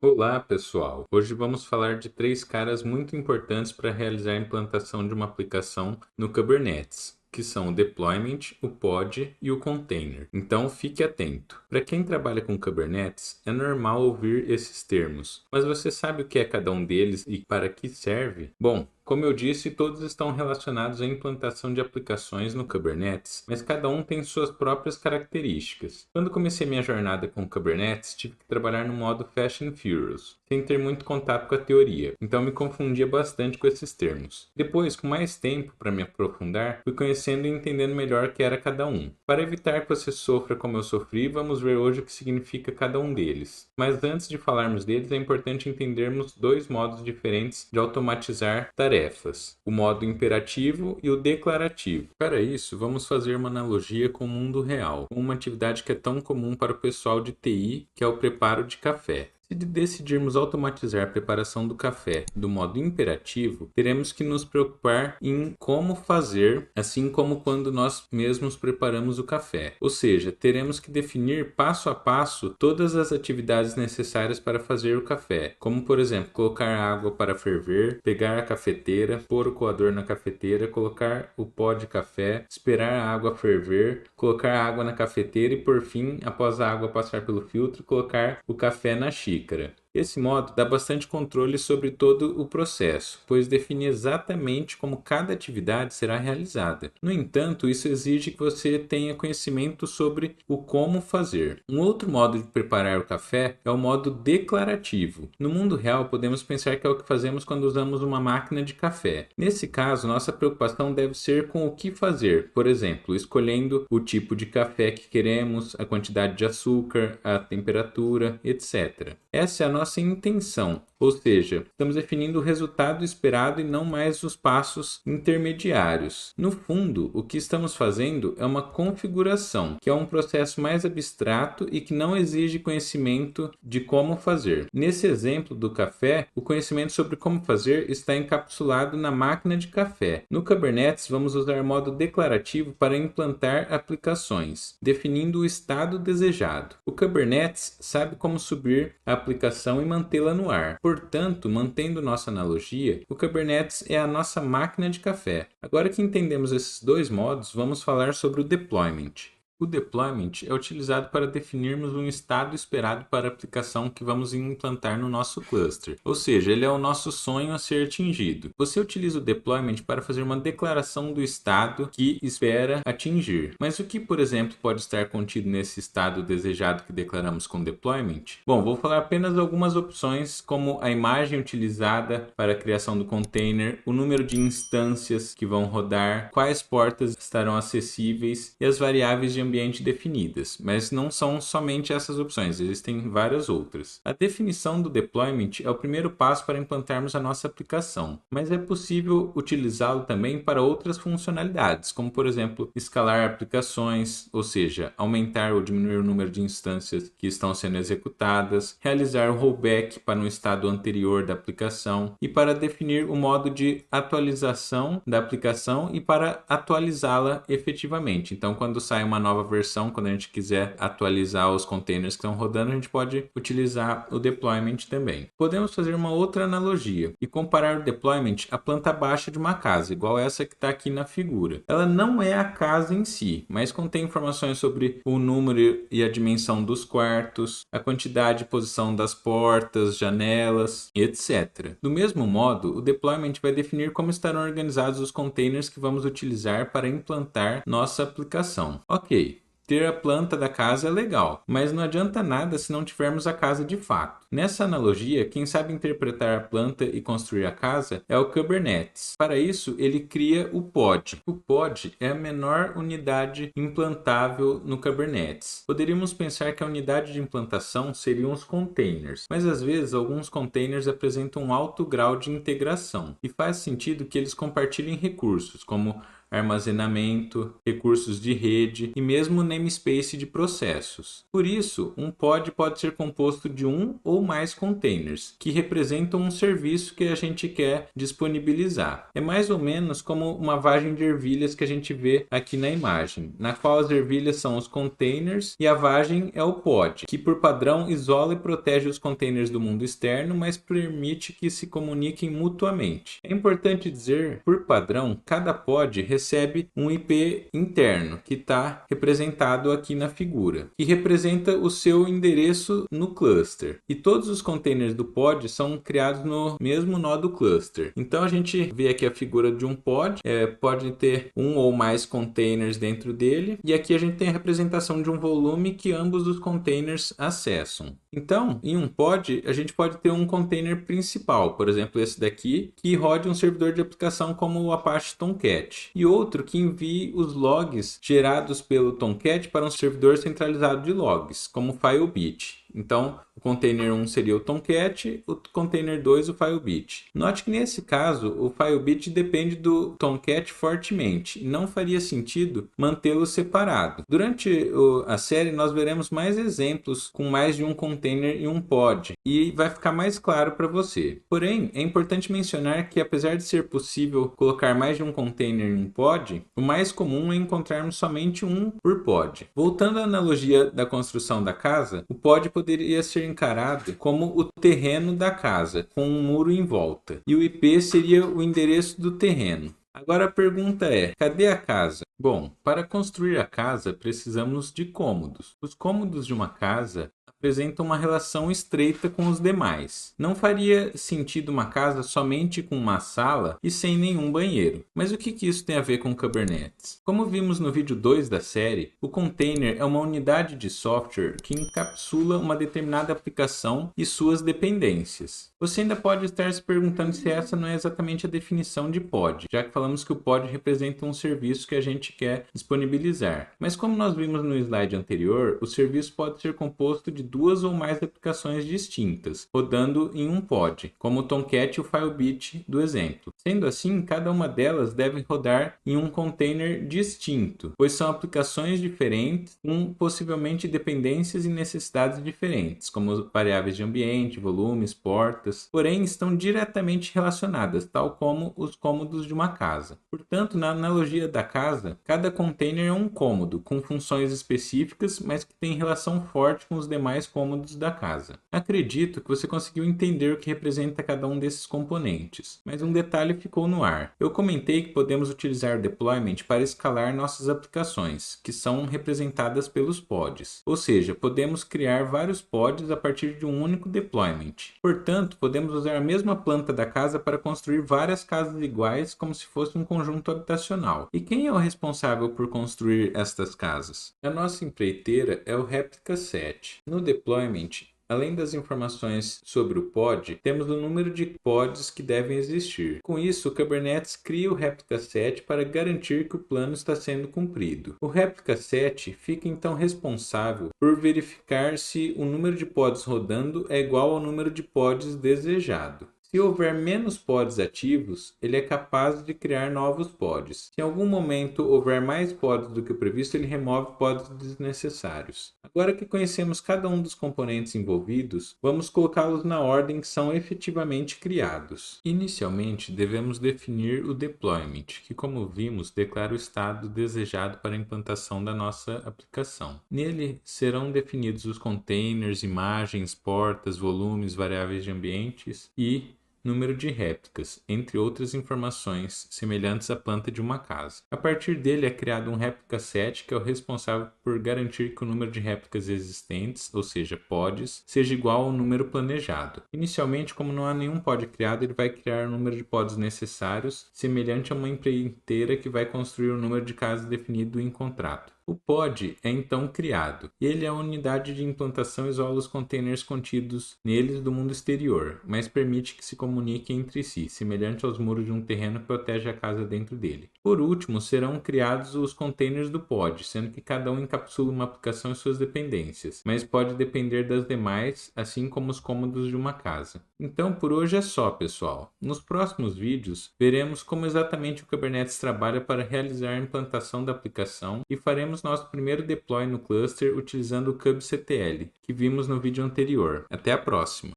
Olá, pessoal! Hoje vamos falar de três caras muito importantes para realizar a implantação de uma aplicação no Kubernetes, que são o deployment, o pod e o container. Então fique atento. Para quem trabalha com Kubernetes, é normal ouvir esses termos, mas você sabe o que é cada um deles e para que serve? Bom, como eu disse, todos estão relacionados à implantação de aplicações no Kubernetes, mas cada um tem suas próprias características. Quando comecei minha jornada com Kubernetes, tive que trabalhar no modo Fast and Furious, sem ter muito contato com a teoria, então me confundia bastante com esses termos. Depois, com mais tempo para me aprofundar, fui conhecendo e entendendo melhor o que era cada um. Para evitar que você sofra como eu sofri, vamos ver hoje o que significa cada um deles. Mas antes de falarmos deles, é importante entendermos dois modos diferentes de automatizar tarefas: o modo imperativo e o declarativo. Para isso, vamos fazer uma analogia com o mundo real, com uma atividade que é tão comum para o pessoal de TI, que é o preparo de café. Se decidirmos automatizar a preparação do café do modo imperativo, teremos que nos preocupar em como fazer, assim como quando nós mesmos preparamos o café. Ou seja, teremos que definir passo a passo todas as atividades necessárias para fazer o café, como por exemplo, colocar água para ferver, pegar a cafeteira, pôr o coador na cafeteira, colocar o pó de café, esperar a água ferver, colocar a água na cafeteira e por fim, após a água passar pelo filtro, colocar o café na xícara. Esse modo dá bastante controle sobre todo o processo, pois define exatamente como cada atividade será realizada. No entanto, isso exige que você tenha conhecimento sobre o como fazer. Um outro modo de preparar o café é o modo declarativo. No mundo real, podemos pensar que é o que fazemos quando usamos uma máquina de café. Nesse caso, nossa preocupação deve ser com o que fazer, por exemplo, escolhendo o tipo de café que queremos, a quantidade de açúcar, a temperatura, etc. Essa é a nossa intenção, ou seja, estamos definindo o resultado esperado e não mais os passos intermediários. No fundo, o que estamos fazendo é uma configuração, que é um processo mais abstrato e que não exige conhecimento de como fazer. Nesse exemplo do café, o conhecimento sobre como fazer está encapsulado na máquina de café. No Kubernetes, vamos usar modo declarativo para implantar aplicações, definindo o estado desejado. O Kubernetes sabe como subir a aplicação e mantê-la no ar. Portanto, mantendo nossa analogia, o Kubernetes é a nossa máquina de café. Agora que entendemos esses dois modos, vamos falar sobre o deployment. O deployment é utilizado para definirmos um estado esperado para a aplicação que vamos implantar no nosso cluster. Ou seja, ele é o nosso sonho a ser atingido. Você utiliza o deployment para fazer uma declaração do estado que espera atingir. Mas o que, por exemplo, pode estar contido nesse estado desejado que declaramos com deployment? Bom, vou falar apenas algumas opções, como a imagem utilizada para a criação do container, o número de instâncias que vão rodar, quais portas estarão acessíveis e as variáveis de ambiente definidas, mas não são somente essas opções, existem várias outras. A definição do deployment é o primeiro passo para implantarmos a nossa aplicação, mas é possível utilizá-lo também para outras funcionalidades, como por exemplo, escalar aplicações, ou seja, aumentar ou diminuir o número de instâncias que estão sendo executadas, realizar o rollback para um estado anterior da aplicação e para definir o modo de atualização da aplicação e para atualizá-la efetivamente. Então, quando sai uma nova versão, quando a gente quiser atualizar os containers que estão rodando, a gente pode utilizar o deployment também. Podemos fazer uma outra analogia e comparar o deployment à planta baixa de uma casa, igual essa que está aqui na figura. Ela não é a casa em si, mas contém informações sobre o número e a dimensão dos quartos, a quantidade e posição das portas, janelas, etc. Do mesmo modo, o deployment vai definir como estarão organizados os containers que vamos utilizar para implantar nossa aplicação. Ok, ter a planta da casa é legal, mas não adianta nada se não tivermos a casa de fato. Nessa analogia, quem sabe interpretar a planta e construir a casa é o Kubernetes. Para isso, ele cria o pod. O pod é a menor unidade implantável no Kubernetes. Poderíamos pensar que a unidade de implantação seriam os containers, mas às vezes alguns containers apresentam um alto grau de integração e faz sentido que eles compartilhem recursos, como armazenamento, recursos de rede e mesmo namespace de processos. Por isso, um pod pode ser composto de um ou mais containers, que representam um serviço que a gente quer disponibilizar. É mais ou menos como uma vagem de ervilhas que a gente vê aqui na imagem, na qual as ervilhas são os containers e a vagem é o pod, que por padrão isola e protege os containers do mundo externo, mas permite que se comuniquem mutuamente. É importante dizer, por padrão, cada pod recebe um IP interno, que está representado aqui na figura, que representa o seu endereço no cluster. E todos os containers do pod são criados no mesmo nó do cluster. Então a gente vê aqui a figura de um pod, pode ter um ou mais containers dentro dele, e aqui a gente tem a representação de um volume que ambos os containers acessam. Então, em um pod, a gente pode ter um container principal, por exemplo, esse daqui, que rode um servidor de aplicação como o Apache Tomcat, e outro que envie os logs gerados pelo Tomcat para um servidor centralizado de logs, como o Filebeat. Então, o container 1 seria o Tomcat, o container 2 o Filebeat. Note que nesse caso, o Filebeat depende do Tomcat fortemente, e não faria sentido mantê-lo separado. Durante a série, nós veremos mais exemplos com mais de um container e um pod, e vai ficar mais claro para você. Porém, é importante mencionar que apesar de ser possível colocar mais de um container em um pod, o mais comum é encontrarmos somente um por pod. Voltando à analogia da construção da casa, o pod poderia ser encarado como o terreno da casa, com um muro em volta, e o IP seria o endereço do terreno. Agora a pergunta é, cadê a casa? Bom, para construir a casa precisamos de cômodos. Os cômodos de uma casa apresentam uma relação estreita com os demais. Não faria sentido uma casa somente com uma sala e sem nenhum banheiro. Mas o que isso tem a ver com Kubernetes? Como vimos no vídeo 2 da série, o container é uma unidade de software que encapsula uma determinada aplicação e suas dependências. Você ainda pode estar se perguntando se essa não é exatamente a definição de pod, já que falamos que o pod representa um serviço que a gente quer disponibilizar. Mas como nós vimos no slide anterior, o serviço pode ser composto de duas ou mais aplicações distintas, rodando em um pod, como o Tomcat e o Filebeat do exemplo. Sendo assim, cada uma delas deve rodar em um container distinto, pois são aplicações diferentes com possivelmente dependências e necessidades diferentes, como variáveis de ambiente, volumes, portas, porém estão diretamente relacionadas, tal como os cômodos de uma casa. Portanto, na analogia da casa, cada container é um cômodo com funções específicas, mas que tem relação forte com os demais cômodos da casa. Acredito que você conseguiu entender o que representa cada um desses componentes, mas um detalhe ficou no ar. Eu comentei que podemos utilizar o deployment para escalar nossas aplicações, que são representadas pelos pods. Ou seja, podemos criar vários pods a partir de um único deployment. Portanto, podemos usar a mesma planta da casa para construir várias casas iguais como se fosse um conjunto habitacional. E quem é o responsável por construir estas casas? A nossa empreiteira é o Replica Set. No deployment, além das informações sobre o pod, temos o número de pods que devem existir. Com isso, o Kubernetes cria o Replica Set para garantir que o plano está sendo cumprido. O Replica Set fica então responsável por verificar se o número de pods rodando é igual ao número de pods desejado. Se houver menos pods ativos, ele é capaz de criar novos pods. Se em algum momento houver mais pods do que o previsto, ele remove pods desnecessários. Agora que conhecemos cada um dos componentes envolvidos, vamos colocá-los na ordem que são efetivamente criados. Inicialmente, devemos definir o deployment, que, como vimos, declara o estado desejado para a implantação da nossa aplicação. Nele serão definidos os containers, imagens, portas, volumes, variáveis de ambientes e número de réplicas, entre outras informações semelhantes à planta de uma casa. A partir dele é criado um Replica Set, que é o responsável por garantir que o número de réplicas existentes, ou seja, pods, seja igual ao número planejado. Inicialmente, como não há nenhum pod criado, ele vai criar o número de pods necessários, semelhante a uma empreiteira que vai construir o número de casas definido em contrato. O pod é então criado. Ele é a unidade de implantação e isola os containers contidos neles do mundo exterior, mas permite que se comuniquem entre si, semelhante aos muros de um terreno que protege a casa dentro dele. Por último, serão criados os containers do pod, sendo que cada um encapsula uma aplicação e suas dependências, mas pode depender das demais, assim como os cômodos de uma casa. Então, por hoje é só, pessoal. Nos próximos vídeos, veremos como exatamente o Kubernetes trabalha para realizar a implantação da aplicação e faremos nosso primeiro deploy no cluster utilizando o kubectl, que vimos no vídeo anterior. Até a próxima!